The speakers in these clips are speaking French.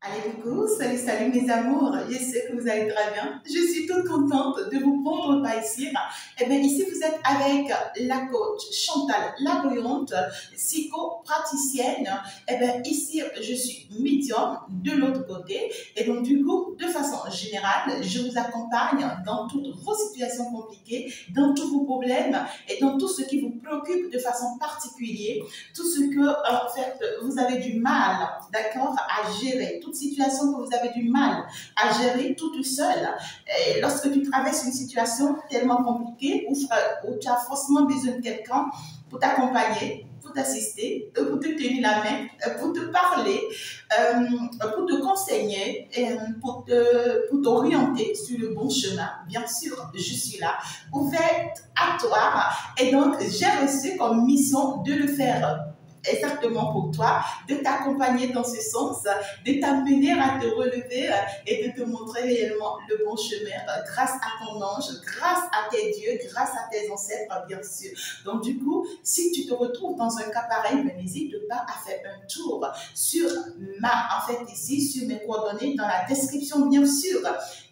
Allez, coucou, salut, salut mes amours, je sais que vous allez très bien. Je suis toute contente de vous prendre par ici. Eh bien, ici, vous êtes avec la coach Chantal Laboyante, psychopraticienne. Eh bien, ici, je suis médium de l'autre côté. Et donc, du coup, de façon générale, je vous accompagne dans toutes vos situations compliquées, dans tous vos problèmes et dans tout ce qui vous préoccupe de façon particulière, tout ce que, en fait, vous avez du mal, d'accord, à gérer, toute situation que vous avez du mal à gérer toute seule. Et lorsque tu traverses une situation tellement compliquée où tu as forcément besoin de quelqu'un pour t'accompagner, pour t'assister, pour te tenir la main, pour te parler, pour te conseiller, pour t'orienter sur le bon chemin. Bien sûr, je suis là, ouverte à toi. Et donc, j'ai reçu comme mission de le faire exactement pour toi, de t'accompagner dans ce sens, de t'amener à te relever et de te montrer réellement le bon chemin grâce à ton ange, grâce à tes dieux, grâce à tes ancêtres, bien sûr. Donc, du coup, si tu te retrouves dans un cas pareil, n'hésite pas à faire un tour sur ici, sur mes coordonnées dans la description, bien sûr.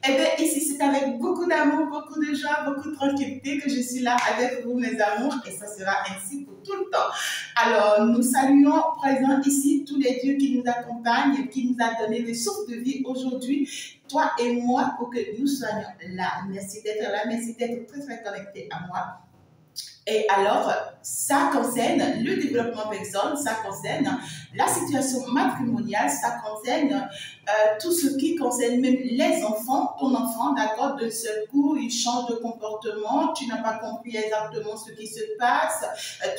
Eh bien, ici, c'est avec beaucoup d'amour, beaucoup de joie, beaucoup de tranquillité que je suis là avec vous, mes amours, et ça sera ainsi pour tout le temps. Alors, nous saluons présent ici tous les dieux qui nous accompagnent, qui nous a donné le souffle de vie aujourd'hui, toi et moi, pour que nous soyons là. Merci d'être là, merci d'être très, très connecté à moi. Et alors, ça concerne le développement personnel, ça concerne la situation matrimoniale, ça concerne tout ce qui concerne même les enfants, ton enfant, d'accord, d'un seul coup, il change de comportement, tu n'as pas compris exactement ce qui se passe,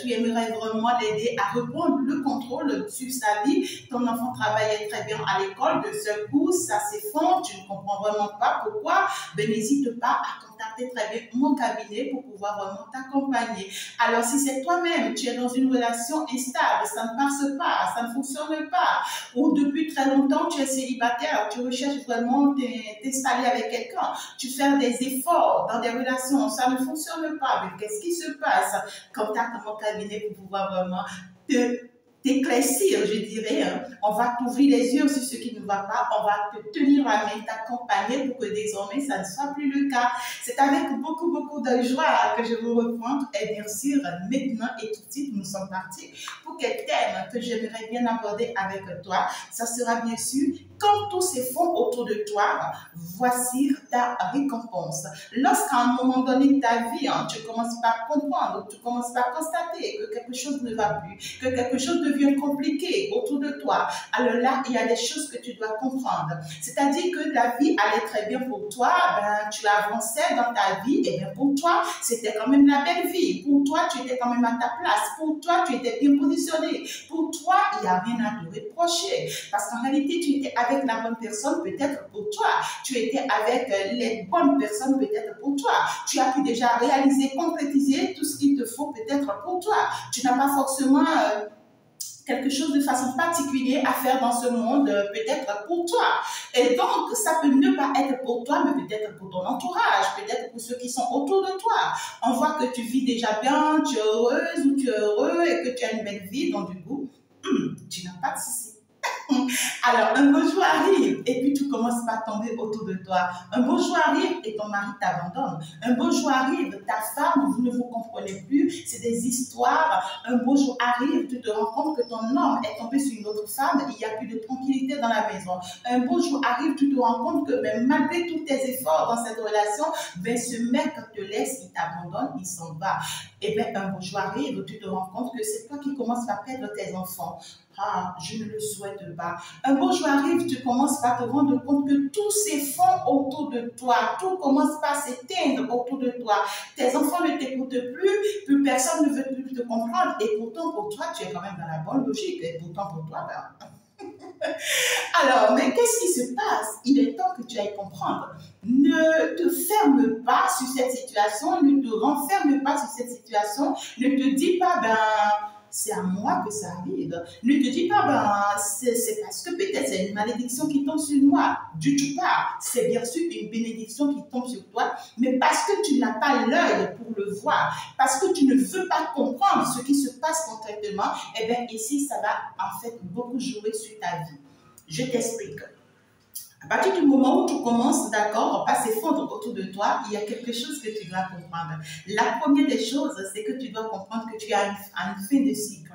tu aimerais vraiment l'aider à reprendre le contrôle sur sa vie, ton enfant travaillait très bien à l'école, d'un seul coup, ça s'effondre, tu ne comprends vraiment pas pourquoi, ben n'hésite pas à contacter très bien mon cabinet pour pouvoir vraiment t'accompagner. Alors, si c'est toi-même, tu es dans une relation instable, ça ne passe pas, ça ne fonctionne pas, ou depuis très longtemps, tu es célibataire, tu recherches vraiment t'installer avec quelqu'un, tu fais des efforts dans des relations, ça ne fonctionne pas, mais qu'est-ce qui se passe? Contacte mon cabinet pour pouvoir vraiment t'éclaircir, je dirais. On va t'ouvrir les yeux sur ce qui ne va pas, on va te tenir la main, t'accompagner pour que désormais ça ne soit plus le cas. C'est avec beaucoup, beaucoup de joie que je vous reprends. Et bien sûr, maintenant et tout de suite, nous sommes partis pour quel thème que j'aimerais bien aborder avec toi. Ça sera bien sûr, quand tout se fond autour de toi, voici ta récompense. Lorsqu'à un moment donné de ta vie, tu commences par comprendre, tu commences par constater que quelque chose ne va plus, que quelque chose devient compliqué autour de toi, alors là, il y a des choses que tu dois comprendre. C'est-à-dire que ta vie allait très bien pour toi, ben, tu avançais dans ta vie, et bien pour toi, c'était quand même la belle vie. Pour toi, tu étais quand même à ta place. Pour toi, tu étais bien positionné. Pour toi, il n'y a rien à te reprocher. Parce qu'en réalité, tu étais avec la bonne personne, peut-être pour toi. Tu étais avec les bonnes personnes, peut-être pour toi. Tu as pu déjà réaliser, concrétiser tout ce qu'il te faut, peut-être pour toi. Tu n'as pas forcément quelque chose de façon particulière à faire dans ce monde, peut-être pour toi. Et donc, ça peut ne pas être pour toi, mais peut-être pour ton entourage, peut-être pour ceux qui sont autour de toi. On voit que tu vis déjà bien, tu es heureuse ou tu es heureux et que tu as une belle vie, donc du coup, tu n'as pas de soucis. Alors, un beau jour arrive et puis tout commence par tomber autour de toi. Un beau jour arrive et ton mari t'abandonne. Un beau jour arrive, ta femme, vous ne vous comprenez plus, c'est des histoires. Un beau jour arrive, tu te rends compte que ton homme est tombé sur une autre femme, il n'y a plus de tranquillité dans la maison. Un beau jour arrive, tu te rends compte que même malgré tous tes efforts dans cette relation, ben, ce mec te laisse, il t'abandonne, il s'en va. Et bien, un beau jour arrive, tu te rends compte que c'est toi qui commences par perdre tes enfants. Ah, je ne le souhaite pas. Un beau jour arrive, tu commences par te rendre compte que tout s'effondre autour de toi. Tout commence par s'éteindre autour de toi. Tes enfants ne t'écoutent plus personne ne veut plus te comprendre. Et pourtant, pour toi, tu es quand même dans la bonne logique. Et pourtant, pour toi, ben... Alors, mais qu'est-ce qui se passe? Il est temps que tu ailles comprendre. Ne te ferme pas sur cette situation, ne te renferme pas sur cette situation, ne te dis pas, ben, c'est à moi que ça arrive. Ne te dis pas, ben, c'est parce que peut-être c'est une malédiction qui tombe sur moi. Du tout pas. C'est bien sûr une bénédiction qui tombe sur toi, mais parce que tu n'as pas l'œil pour le voir, parce que tu ne veux pas comprendre ce qui se passe concrètement, eh bien ici, ça va en fait beaucoup jouer sur ta vie. Je t'explique. À partir du moment où tu commences, d'accord, pas s'effondre autour de toi, il y a quelque chose que tu dois comprendre. La première des choses, c'est que tu dois comprendre que tu as une fin de cycle.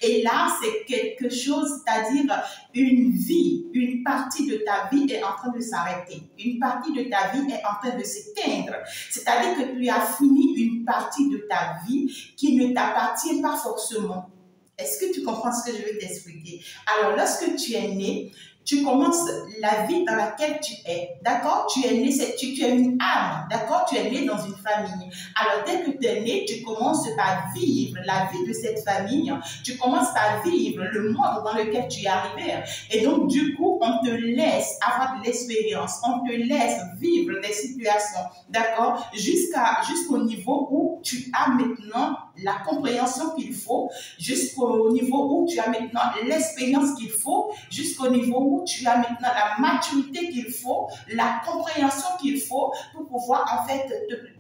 Et là, c'est quelque chose, c'est-à-dire une vie, une partie de ta vie est en train de s'arrêter. Une partie de ta vie est en train de s'éteindre. C'est-à-dire que tu as fini une partie de ta vie qui ne t'appartient pas forcément. Est-ce que tu comprends ce que je vais t'expliquer? Alors, lorsque tu es né, tu commences la vie dans laquelle tu es, d'accord? Tu es né, tu es une âme, d'accord? Tu es né dans une famille. Alors, dès que tu es né, tu commences par vivre la vie de cette famille. Tu commences par vivre le monde dans lequel tu es arrivé. Et donc, du coup, on te laisse avoir de l'expérience. On te laisse vivre des situations, d'accord? Jusqu'au niveau où tu as maintenant la compréhension qu'il faut, jusqu'au niveau où tu as maintenant l'expérience qu'il faut, jusqu'au niveau où tu as maintenant la maturité qu'il faut, la compréhension qu'il faut pour pouvoir en fait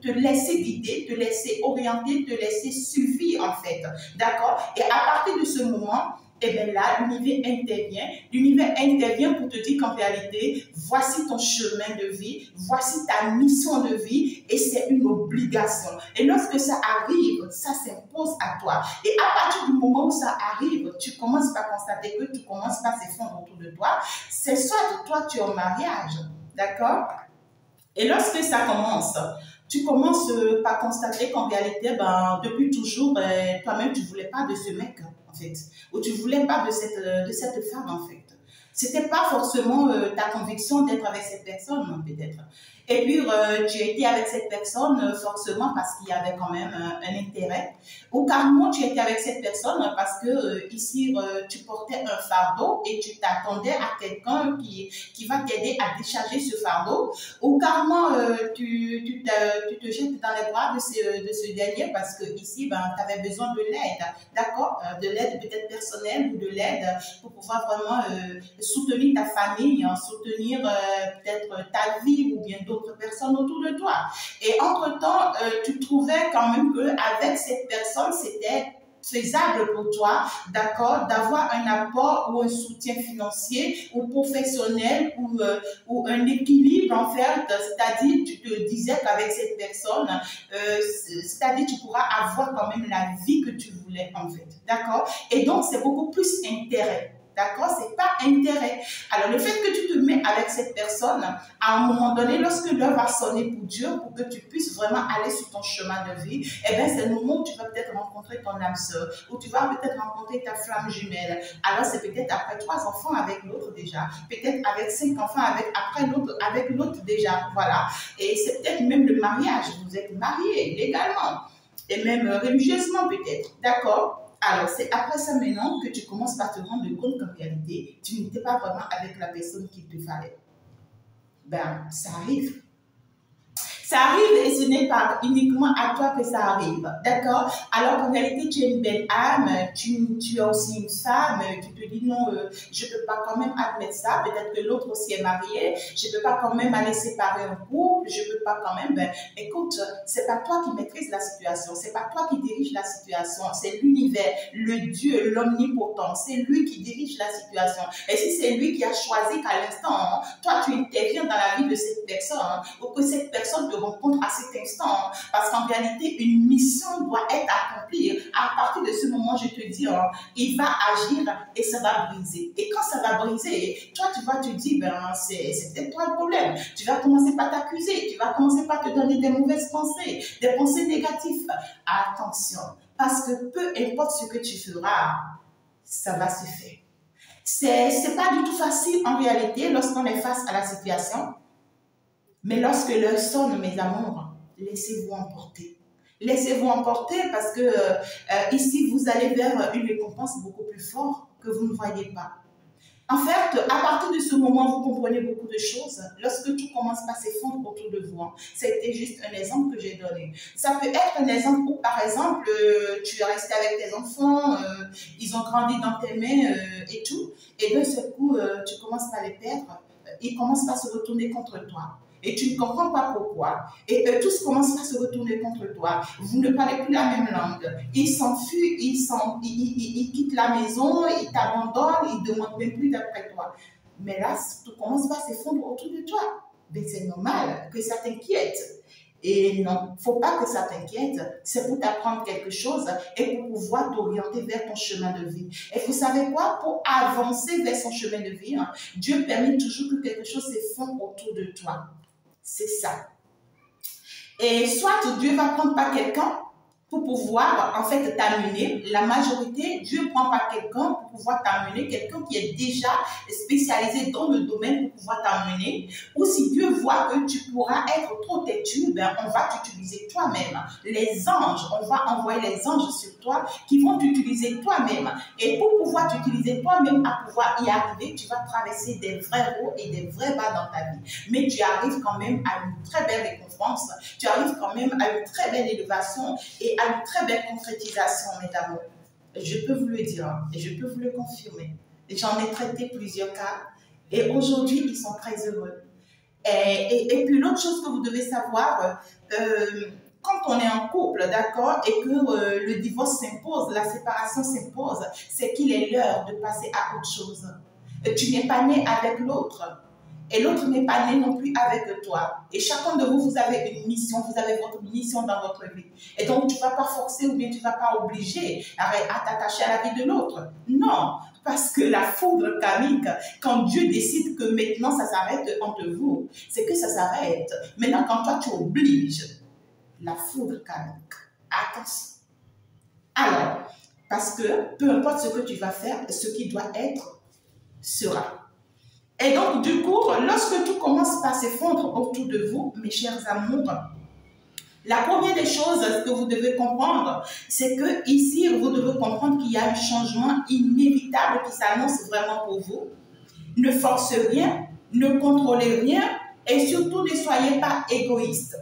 te laisser guider, te laisser orienter, te laisser suivre en fait. D'accord? Et à partir de ce moment, et bien là, l'univers intervient. L'univers intervient pour te dire qu'en réalité, voici ton chemin de vie, voici ta mission de vie et c'est une obligation. Et lorsque ça arrive, ça s'impose à toi. Et à partir du moment où ça arrive, tu commences par constater que tu commences par s'effondrer autour de toi. C'est soit toi, tu es au mariage, d'accord? Et lorsque ça commence, tu commences par constater qu'en réalité, ben, depuis toujours, toi-même, tu ne voulais pas de ce mec, en fait. Ou tu ne voulais pas de cette femme, en fait. Ce n'était pas forcément ta conviction d'être avec cette personne, peut-être. Et puis, tu étais avec cette personne forcément parce qu'il y avait quand même un intérêt. Ou carrément, tu étais avec cette personne parce que ici, tu portais un fardeau et tu t'attendais à quelqu'un qui va t'aider à décharger ce fardeau. Ou carrément, tu te jettes dans les bras de ce dernier parce que ici, ben, tu avais besoin de l'aide, d'accord? De l'aide peut-être personnelle ou de l'aide pour pouvoir vraiment soutenir ta famille, soutenir peut-être ta vie ou bien d'autres personnes autour de toi. Et entre-temps, tu trouvais quand même qu'avec cette personne, c'était faisable pour toi, d'accord, d'avoir un apport ou un soutien financier ou professionnel ou un équilibre en fait, c'est-à-dire tu te disais qu'avec cette personne, c'est-à-dire tu pourras avoir quand même la vie que tu voulais en fait, d'accord, et donc c'est beaucoup plus intérêt. D'accord? C'est pas intérêt. Alors, le fait que tu te mets avec cette personne, à un moment donné, lorsque l'heure va sonner pour Dieu, pour que tu puisses vraiment aller sur ton chemin de vie, eh bien, c'est le moment où tu vas peut-être rencontrer ton âme sœur, où tu vas peut-être rencontrer ta flamme jumelle. Alors, c'est peut-être après 3 enfants avec l'autre déjà, peut-être avec 5 enfants après l'autre, avec l'autre déjà. Voilà. Et c'est peut-être même le mariage. Vous êtes mariés légalement et même religieusement peut-être. D'accord? Alors, c'est après ça maintenant que tu commences par te rendre compte qu'en réalité, tu n'étais pas vraiment avec la personne qu'il te fallait. Ben, ça arrive. Ça arrive et ce n'est pas uniquement à toi que ça arrive, d'accord? Alors qu'en réalité, tu es une belle âme, tu as aussi une femme, tu te dis non, je ne peux pas quand même admettre ça, peut-être que l'autre aussi est marié, je ne peux pas quand même aller séparer un couple, je ne peux pas quand même, ben, écoute, c'est pas toi qui maîtrise la situation, c'est pas toi qui dirige la situation, c'est l'univers, le Dieu, l'omnipotent, c'est lui qui dirige la situation. Et si c'est lui qui a choisi qu'à l'instant, toi tu interviens dans la vie de cette personne, pour que cette personne te rencontre à cet instant, parce qu'en réalité, une mission doit être accomplie. À partir de ce moment, je te dis, il va agir et ça va briser. Et quand ça va briser, toi, tu vas te dire, ben, c'est peut-être toi le problème. Tu vas commencer par t'accuser, tu vas commencer par te donner des mauvaises pensées, des pensées négatives. Attention, parce que peu importe ce que tu feras, ça va se faire. C'est pas du tout facile en réalité lorsqu'on est face à la situation. Mais lorsque l'heure sonne, mes amours, laissez-vous emporter. Laissez-vous emporter parce que ici, vous allez vers une récompense beaucoup plus forte que vous ne voyez pas. En fait, à partir de ce moment, vous comprenez beaucoup de choses. Lorsque tout commence par s'effondrer autour de vous, c'était juste un exemple que j'ai donné. Ça peut être un exemple où, par exemple, tu es resté avec tes enfants, ils ont grandi dans tes mains et tout, et d'un seul coup, tu commences par les perdre, ils commencent par se retourner contre toi. Et tu ne comprends pas pourquoi. Et tous commencent à se retourner contre toi. Vous ne parlez plus la même langue. Ils s'enfuient, ils quittent la maison, ils t'abandonnent, ils ne demandent même plus d'après toi. Mais là, tout commence à s'effondrer autour de toi. Ben, c'est normal que ça t'inquiète. Et non, il ne faut pas que ça t'inquiète. C'est pour t'apprendre quelque chose et pour pouvoir t'orienter vers ton chemin de vie. Et vous savez quoi? Pour avancer vers son chemin de vie, hein, Dieu permet toujours que quelque chose s'effondre autour de toi. C'est ça. Et soit Dieu va prendre par quelqu'un pour pouvoir en fait t'amener. La majorité, Dieu prend pas quelqu'un pour pouvoir t'amener, quelqu'un qui est déjà spécialisé dans le domaine pour pouvoir t'amener. Ou si Dieu voit que tu pourras être trop têtu, ben on va t'utiliser toi-même. Les anges, on va envoyer les anges sur toi qui vont t'utiliser toi-même. Et pour pouvoir t'utiliser toi-même, à pouvoir y arriver, tu vas traverser des vrais hauts et des vrais bas dans ta vie. Mais tu arrives quand même à une très belle récompense, tu arrives quand même à une très belle élévation et à une très belle concrétisation, mesdames. Je peux vous le dire et je peux vous le confirmer. J'en ai traité plusieurs cas et aujourd'hui, ils sont très heureux. Et puis l'autre chose que vous devez savoir, quand on est en couple, d'accord, et que le divorce s'impose, la séparation s'impose, c'est qu'il est l'heure de passer à autre chose. Tu n'es pas né avec l'autre. Et l'autre n'est pas né non plus avec toi. Et chacun de vous, vous avez une mission, vous avez votre mission dans votre vie. Et donc, tu ne vas pas forcer ou bien tu ne vas pas obliger à t'attacher à la vie de l'autre. Non, parce que la foudre karmique, quand Dieu décide que maintenant ça s'arrête entre vous, c'est que ça s'arrête. Maintenant, quand toi tu obliges, la foudre karmique, attention. Alors, parce que peu importe ce que tu vas faire, ce qui doit être sera. Et donc, du coup, lorsque tout commence par s'effondrer autour de vous, mes chers amours, la première des choses que vous devez comprendre, c'est que ici, vous devez comprendre qu'il y a un changement inévitable qui s'annonce vraiment pour vous. Ne forcez rien, ne contrôlez rien et surtout ne soyez pas égoïste.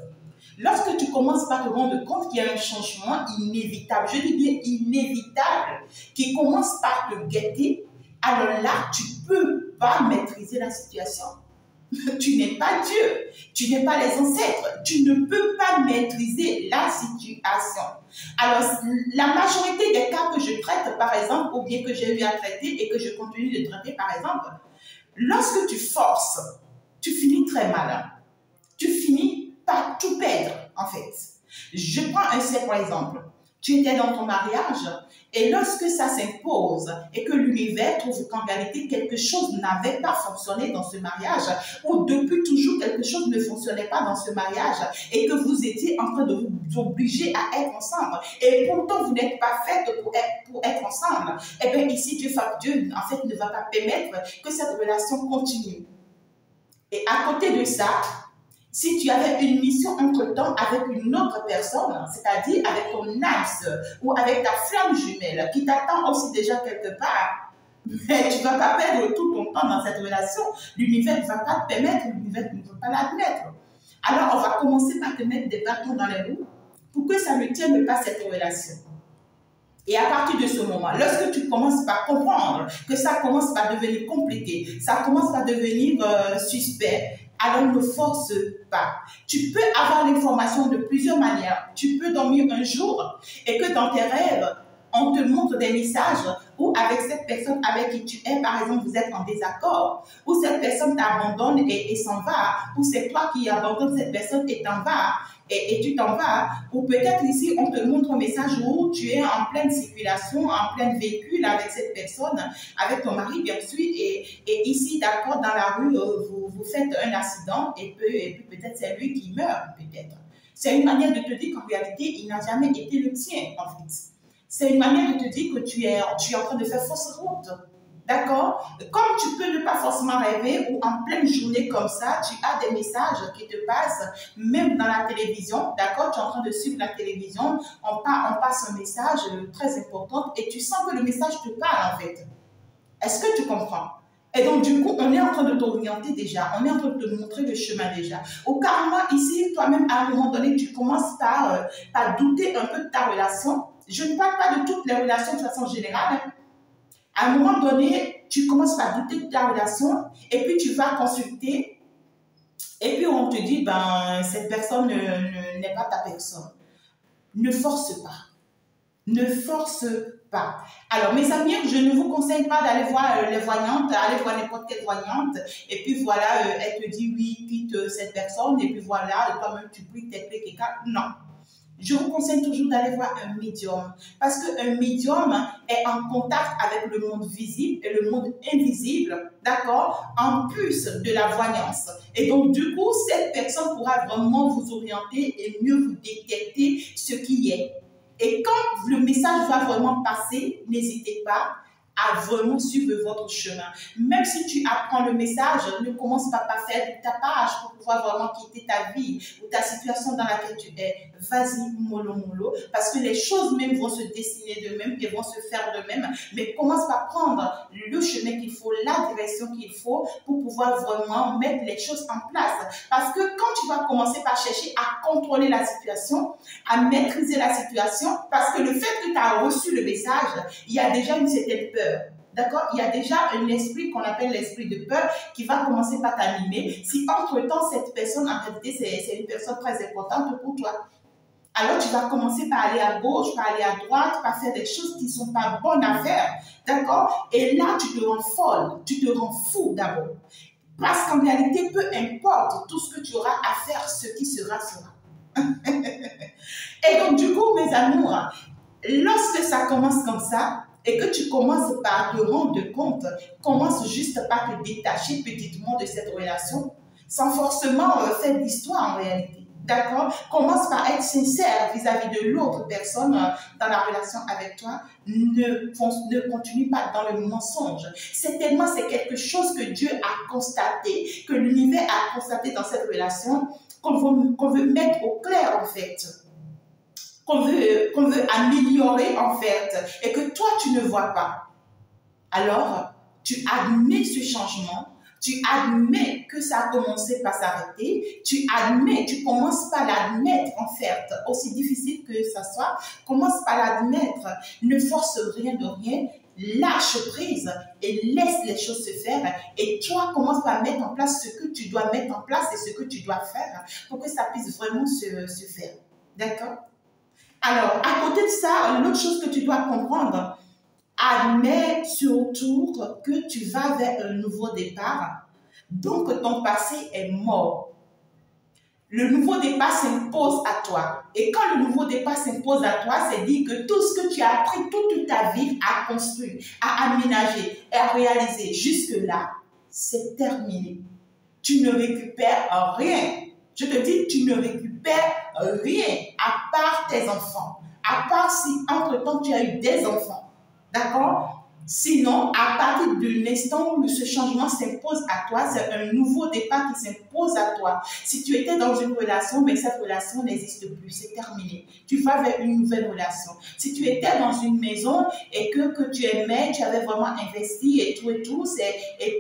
Lorsque tu commences par te rendre compte qu'il y a un changement inévitable, je dis bien inévitable, qui commence par te guetter, alors là, tu ne peux pas maîtriser la situation. Tu n'es pas Dieu, tu n'es pas les ancêtres, tu ne peux pas maîtriser la situation. Alors, la majorité des cas que je traite, par exemple, ou bien que j'ai eu à traiter et que je continue de traiter, par exemple, lorsque tu forces, tu finis très mal. Tu finis par tout perdre, en fait. Je prends un simple exemple. Tu étais dans ton mariage et lorsque ça s'impose et que l'univers trouve qu'en réalité quelque chose n'avait pas fonctionné dans ce mariage ou depuis toujours quelque chose ne fonctionnait pas dans ce mariage et que vous étiez en train de vous obliger à être ensemble et pourtant vous n'êtes pas faite pour être ensemble, et bien ici Dieu en fait ne va pas permettre que cette relation continue. Et à côté de ça, si tu avais une mission entre-temps avec une autre personne, c'est-à-dire avec ton âme sœur ou avec ta flamme jumelle qui t'attend aussi déjà quelque part, mais tu ne vas pas perdre tout ton temps dans cette relation. L'univers ne va pas te permettre, l'univers ne va pas l'admettre. Alors, on va commencer par te mettre des bâtons dans les roues pour que ça ne tienne pas cette relation. Et à partir de ce moment, lorsque tu commences par comprendre que ça commence par devenir compliqué, ça commence par devenir suspect, alors ne force pas. Tu peux avoir l'information de plusieurs manières. Tu peux dormir un jour et que dans tes rêves, on te montre des messages ou avec cette personne avec qui tu es, par exemple, vous êtes en désaccord, ou cette personne t'abandonne et s'en va, ou c'est toi qui abandonnes cette personne et t'en vas. Et tu t'en vas, ou peut-être ici on te montre un message où tu es en pleine circulation, en plein véhicule avec cette personne, avec ton mari bien sûr, et ici d'accord dans la rue, vous faites un accident et puis peut-être c'est lui qui meurt, peut-être. C'est une manière de te dire qu'en réalité il n'a jamais été le tien en fait. C'est une manière de te dire que tu es en train de faire fausse route. D'accord? Comme tu peux ne pas forcément rêver ou en pleine journée comme ça, tu as des messages qui te passent, même dans la télévision, d'accord? Tu es en train de suivre la télévision, on passe un message très important et tu sens que le message te parle en fait. Est-ce que tu comprends? Et donc du coup, on est en train de t'orienter déjà, on est en train de te montrer le chemin déjà. Au carrément ici, toi-même, à un moment donné, tu commences par douter un peu de ta relation. Je ne parle pas de toutes les relations de façon générale, hein. À un moment donné, tu commences à douter de ta relation et puis tu vas consulter et puis on te dit, ben, cette personne n'est pas ta personne. Ne force pas. Ne force pas. Alors, mes amis, je ne vous conseille pas d'aller voir les voyantes, aller voir n'importe quelle voyante, et puis voilà, elle te dit oui, quitte cette personne, et puis voilà, toi-même tu pries, t'es prêt, quelqu'un. Non. Je vous conseille toujours d'aller voir un médium, parce qu'un médium est en contact avec le monde visible et le monde invisible, d'accord, en plus de la voyance. Et donc, du coup, cette personne pourra vraiment vous orienter et mieux vous détecter ce qui est. Et quand le message va vraiment passer, n'hésitez pas à vraiment suivre votre chemin. Même si tu apprends le message, ne commence pas par faire du tapage pour pouvoir vraiment quitter ta vie ou ta situation dans laquelle tu es. Vas-y, mollo, mollo, parce que les choses même vont se dessiner d'eux-mêmes et vont se faire d'eux-mêmes. Mais commence par prendre le chemin qu'il faut, la direction qu'il faut pour pouvoir vraiment mettre les choses en place. Parce que quand tu vas commencer par chercher à contrôler la situation, à maîtriser la situation, parce que le fait que tu as reçu le message, il y a déjà une certaine peur. D'accord? Il y a déjà un esprit qu'on appelle l'esprit de peur qui va commencer par t'animer. Si entre-temps, cette personne, en réalité, c'est une personne très importante pour toi. Alors, tu vas commencer par aller à gauche, par aller à droite, par faire des choses qui ne sont pas bonnes à faire. D'accord? Et là, tu te rends folle, tu te rends fou d'abord. Parce qu'en réalité, peu importe tout ce que tu auras à faire, ce qui sera, sera. Et donc, du coup, mes amours, lorsque ça commence comme ça, et que tu commences par te rendre compte, commence juste par te détacher petitement de cette relation, sans forcément faire d'histoire en réalité. D'accord? Commence par être sincère vis-à-vis de l'autre personne dans la relation avec toi. Ne continue pas dans le mensonge. Certainement, c'est quelque chose que Dieu a constaté, que l'univers a constaté dans cette relation, qu'on veut mettre au clair en fait. Qu'on veut améliorer en fait, et que toi tu ne vois pas. Alors, tu admets ce changement, tu admets que ça a commencé par s'arrêter, tu admets, tu commences par l'admettre en fait, aussi difficile que ça soit, commence par l'admettre, ne force rien de rien, lâche prise et laisse les choses se faire, et toi commence par mettre en place ce que tu dois mettre en place et ce que tu dois faire pour que ça puisse vraiment se faire. D'accord? Alors, à côté de ça, l'autre chose que tu dois comprendre, admets surtout que tu vas vers un nouveau départ, donc ton passé est mort. Le nouveau départ s'impose à toi. Et quand le nouveau départ s'impose à toi, c'est dire que tout ce que tu as appris toute ta vie à construire, à aménager et à réaliser jusque-là, c'est terminé. Tu ne récupères rien. Je te dis, tu ne récupères rien à part tes enfants. À part si entre-temps tu as eu des enfants. D'accord? Sinon, à partir de l'instant où ce changement s'impose à toi, c'est un nouveau départ qui s'impose à toi. Si tu étais dans une relation, mais cette relation n'existe plus, c'est terminé. Tu vas vers une nouvelle relation. Si tu étais dans une maison et que tu aimais, tu avais vraiment investi et tout, et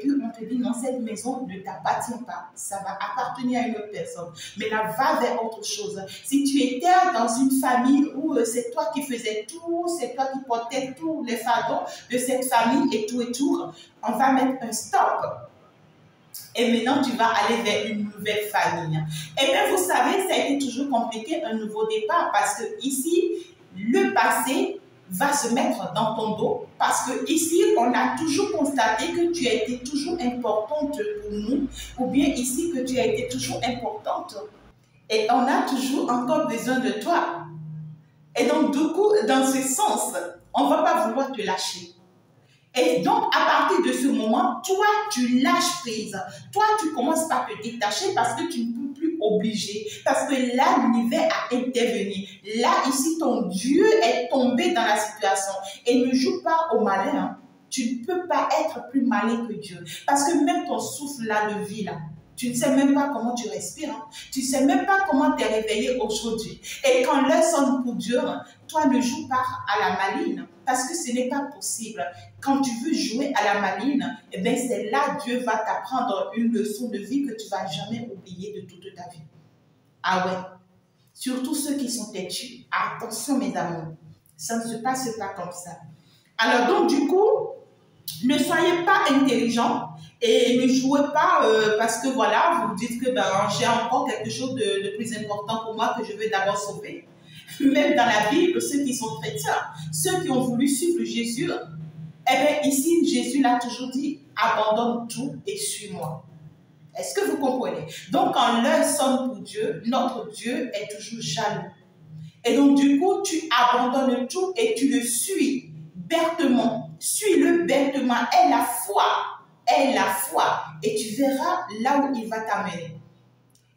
puis on te dit non, cette maison ne t'appartient pas. Ça va appartenir à une autre personne. Mais là, va vers autre chose. Si tu étais dans une famille où c'est toi qui faisais tout, c'est toi qui portais tous les fardeaux de cette famille et tout, on va mettre un stop. Et maintenant, tu vas aller vers une nouvelle famille. Et bien, vous savez, ça a été toujours compliqué, un nouveau départ, parce que ici, le passé va se mettre dans ton dos, parce que ici, on a toujours constaté que tu as été toujours importante pour nous, ou bien ici, que tu as été toujours importante. Et on a toujours encore besoin de toi. Et donc, du coup, dans ce sens, on ne va pas vouloir te lâcher. Et donc, à partir de ce moment, toi, tu lâches prise. Toi, tu commences par te détacher parce que tu ne peux plus obliger. Parce que là, l'univers a intervenu. Là, ici, ton Dieu est tombé dans la situation. Et ne joue pas au malin. Hein. Tu ne peux pas être plus malin que Dieu. Parce que même ton souffle là de vie, là, tu ne sais même pas comment tu respires. Hein. Tu ne sais même pas comment tu es réveillé aujourd'hui. Et quand l'heure sonne pour Dieu, toi ne joues pas à la maline. Parce que ce n'est pas possible. Quand tu veux jouer à la maline, eh bien c'est là que Dieu va t'apprendre une leçon de vie que tu ne vas jamais oublier de toute ta vie. Ah ouais. Surtout ceux qui sont têtus. Attention mes amours. Ça ne se passe pas comme ça. Alors donc du coup, ne soyez pas intelligents et ne jouez pas parce que voilà, vous dites que ben, j'ai encore quelque chose de plus important pour moi que je veux d'abord sauver. Même dans la Bible, ceux qui sont chrétiens, ceux qui ont voulu suivre Jésus, eh bien ici, Jésus l'a toujours dit, abandonne tout et suis-moi. Est-ce que vous comprenez? Donc, quand l'un sonne pour Dieu, notre Dieu est toujours jaloux. Et donc, du coup, tu abandonnes tout et tu le suis bêtement. Suis-le bêtement. Aie la foi. Aie la foi. Et tu verras là où il va t'amener.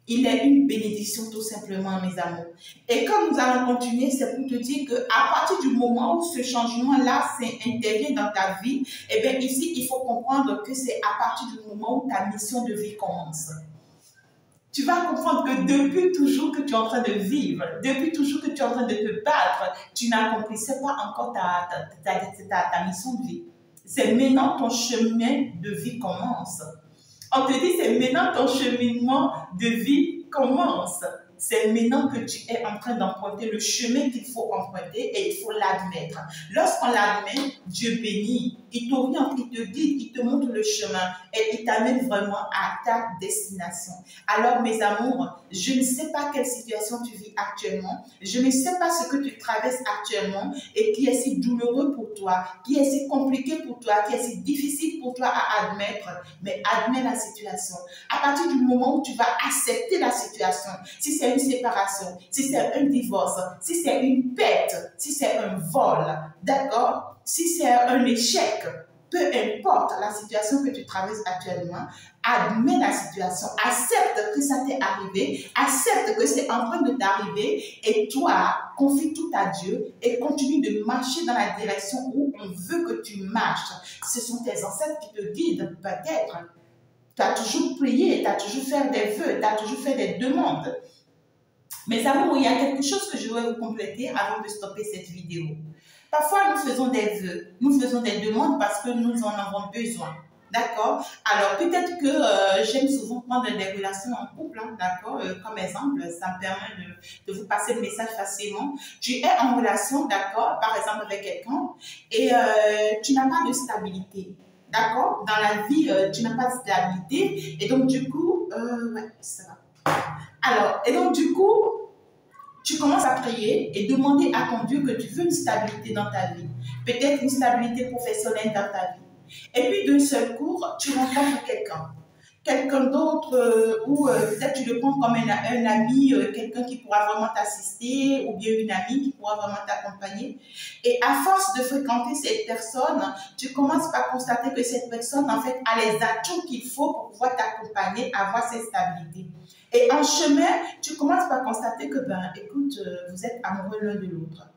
Il est une bénédiction tout simplement, mes amours. Et comme nous allons continuer, c'est pour te dire qu'à partir du moment où ce changement-là intervient dans ta vie, eh bien ici, il faut comprendre que c'est à partir du moment où ta mission de vie commence. Tu vas comprendre que depuis toujours que tu es en train de vivre, depuis toujours que tu es en train de te battre, tu n'accomplissais pas encore ta mission de vie. C'est maintenant ton chemin de vie commence. On te dit, c'est maintenant ton cheminement de vie commence. C'est maintenant que tu es en train d'emprunter le chemin qu'il faut emprunter et il faut l'admettre. Lorsqu'on l'admet, Dieu bénit, il t'oriente, il te guide, il te montre le chemin et il t'amène vraiment à ta destination. Alors mes amours, je ne sais pas quelle situation tu vis actuellement, je ne sais pas ce que tu traverses actuellement et qui est si douloureux pour toi, qui est si compliqué pour toi, qui est si difficile pour toi à admettre, mais admets la situation. À partir du moment où tu vas accepter la situation, si c'est une séparation, si c'est un divorce, si c'est une perte, si c'est un vol, d'accord? Si c'est un échec, peu importe la situation que tu traverses actuellement, admets la situation, accepte que ça t'est arrivé, accepte que c'est en train de t'arriver et toi, confie tout à Dieu et continue de marcher dans la direction où on veut que tu marches. Ce sont tes ancêtres qui te guident, peut-être. Tu as toujours prié, tu as toujours fait des vœux, tu as toujours fait des demandes. Mes amours, il y a quelque chose que je vais vous compléter avant de stopper cette vidéo. Parfois, nous faisons des vœux, nous faisons des demandes parce que nous en avons besoin. D'accord? Alors, peut-être que j'aime souvent prendre des relations en couple, hein, d'accord? Comme exemple, ça me permet de vous passer le message facilement. Tu es en relation, d'accord? Par exemple, avec quelqu'un et tu n'as pas de stabilité. D'accord? Dans la vie, tu n'as pas de stabilité et donc, du coup, ouais, ça va. Alors, et donc, du coup, tu commences à prier et demander à ton Dieu que tu veux une stabilité dans ta vie. Peut-être une stabilité professionnelle dans ta vie. Et puis, d'un seul coup, tu rencontres quelqu'un. Quelqu'un d'autre, ou peut-être tu le prends comme un ami, quelqu'un qui pourra vraiment t'assister, ou bien une amie qui pourra vraiment t'accompagner. Et à force de fréquenter cette personne, tu commences par constater que cette personne, en fait, a les atouts qu'il faut pour pouvoir t'accompagner, avoir cette stabilité. Et en chemin, tu commences par constater que, ben, écoute, vous êtes amoureux l'un de l'autre.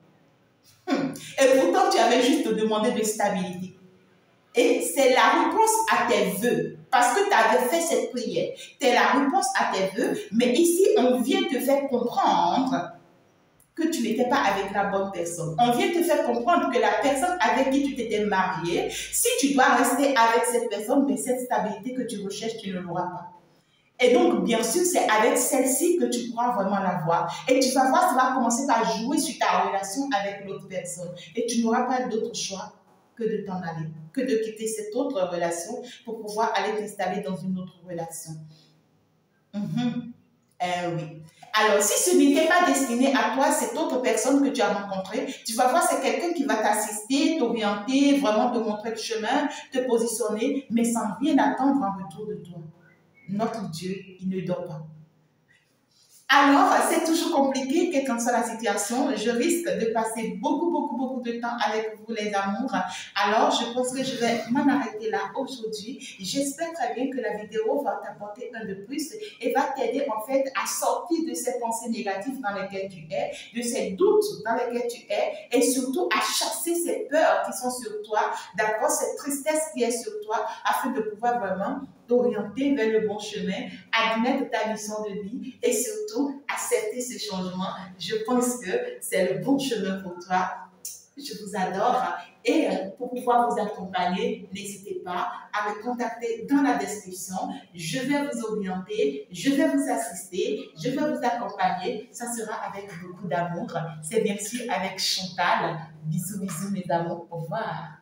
Et pourtant, tu avais juste demandé de stabilité. Et c'est la réponse à tes vœux. Parce que tu avais fait cette prière. C'est la réponse à tes vœux. Mais ici, on vient te faire comprendre que tu n'étais pas avec la bonne personne. On vient te faire comprendre que la personne avec qui tu t'étais marié, si tu dois rester avec cette personne, mais cette stabilité que tu recherches, tu ne l'auras pas. Et donc, bien sûr, c'est avec celle-ci que tu pourras vraiment l'avoir. Et tu vas voir, ça va commencer par jouer sur ta relation avec l'autre personne. Et tu n'auras pas d'autre choix que de t'en aller, que de quitter cette autre relation pour pouvoir aller t'installer dans une autre relation. Oui. Alors, si ce n'était pas destiné à toi, cette autre personne que tu as rencontrée, tu vas voir, c'est quelqu'un qui va t'assister, t'orienter, vraiment te montrer le chemin, te positionner, mais sans rien attendre en retour de toi. Notre Dieu, il ne dort pas. Alors, c'est toujours compliqué, quelle qu'en soit la situation. Je risque de passer beaucoup de temps avec vous, les amours. Alors, je pense que je vais m'en arrêter là aujourd'hui. J'espère très bien que la vidéo va t'apporter un de plus et va t'aider en fait à sortir de ces pensées négatives dans lesquelles tu es, de ces doutes dans lesquels tu es et surtout à chasser ces peurs qui sont sur toi, d'accord, cette tristesse qui est sur toi afin de pouvoir vraiment t'orienter vers le bon chemin, admettre ta mission de vie et surtout accepter ce changement. Je pense que c'est le bon chemin pour toi. Je vous adore et pour pouvoir vous accompagner, n'hésitez pas à me contacter dans la description. Je vais vous orienter, je vais vous assister, je vais vous accompagner. Ça sera avec beaucoup d'amour. C'est bien sûr avec Chantal. Bisous, bisous mes amours. Au revoir.